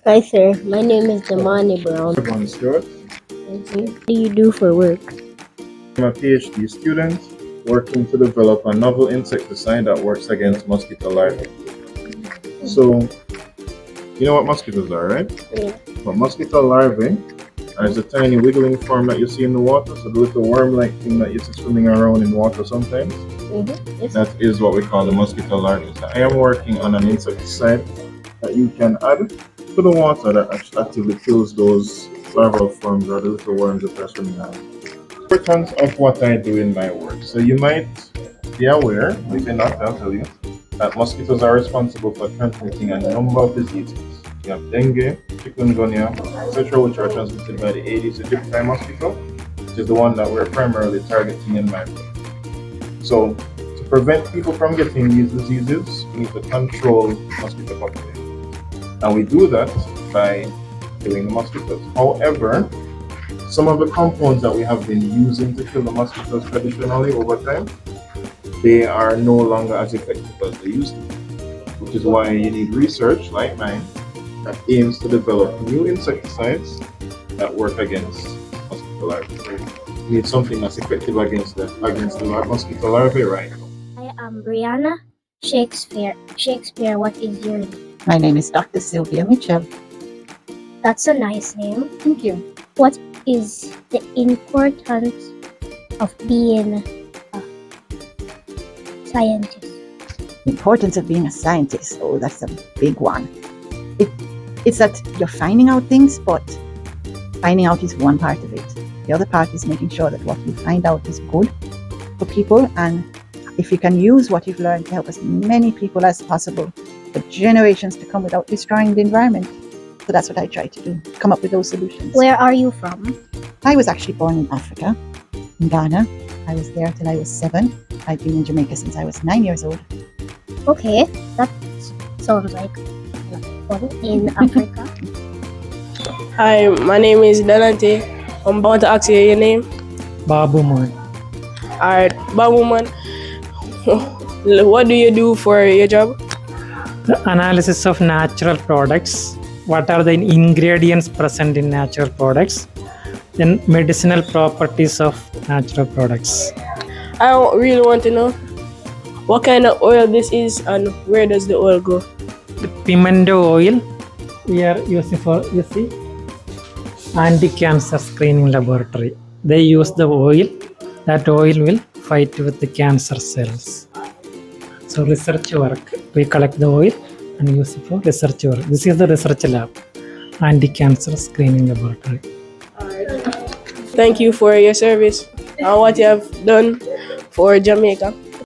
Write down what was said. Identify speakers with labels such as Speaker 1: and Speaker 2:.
Speaker 1: Hi, sir. My name is Damani Brown.
Speaker 2: Kevon, Stewart.
Speaker 1: What do you do for work?
Speaker 2: I'm a PhD student working to develop a novel insecticide that works against mosquito larvae. So, you know what mosquitoes are, right?
Speaker 1: Yeah.
Speaker 2: But mosquito larvae are the tiny wiggling form that you see in the water, so the little worm-like thing that you see swimming around in water sometimes.
Speaker 1: Yes.
Speaker 2: That is what we call the mosquito larvae. So I am working on an insecticide that you can add to the water that actively kills those larval forms or the little worms that are swimming around. Importance of what I do in my work. So you might be aware, maybe not, I'll tell you, that mosquitoes are responsible for transmitting a number of diseases. You have dengue, chikungunya, etc., which are transmitted by the Aedes aegypti mosquito, which is the one that we're primarily targeting in my work. So to prevent people from getting these diseases, we need to control mosquito population. And we do that by killing the mosquitoes. However, some of the compounds that we have been using to kill the mosquitoes traditionally over time, they are no longer as effective as they used to be, which is why you need research like mine that aims to develop new insecticides that work against mosquito larvae. You need something that's effective against the mosquito larvae right now.
Speaker 1: I am Brianna Shakespeare. Shakespeare, what is your name?
Speaker 3: My name is Dr. Sylvia Mitchell.
Speaker 1: That's a nice name.
Speaker 3: Thank you.
Speaker 1: What is the importance of being a scientist?
Speaker 3: The importance of being a scientist, oh, that's a big one. It's that you're finding out things, but finding out is one part of it. The other part is making sure that what you find out is good for people, and if you can use what you've learned to help as many people as possible for generations to come without destroying the environment. So that's what I try to do, come up with those solutions.
Speaker 1: Where are you from?
Speaker 3: I was actually born in Africa, in Ghana. I was there till I was 7. I've been in Jamaica since I was 9 years old.
Speaker 1: Okay, that sounds like fun in Africa.
Speaker 4: Hi, my name is Danante. I'm about to ask you your name.
Speaker 5: Babumon.
Speaker 4: Alright, Babumon. What do you do for your job?
Speaker 5: The analysis of natural products. What are the ingredients present in natural products? Then medicinal properties of natural products.
Speaker 4: I really want to know what kind of oil this is and where does the oil go?
Speaker 5: The pimento oil we are using for, you see, anti-cancer screening laboratory. They use the oil. That oil will fight with the cancer cells. So research work. We collect the oil and use it for research work. This is the research lab, anti-cancer screening laboratory.
Speaker 4: Thank you for your service and what you have done for Jamaica.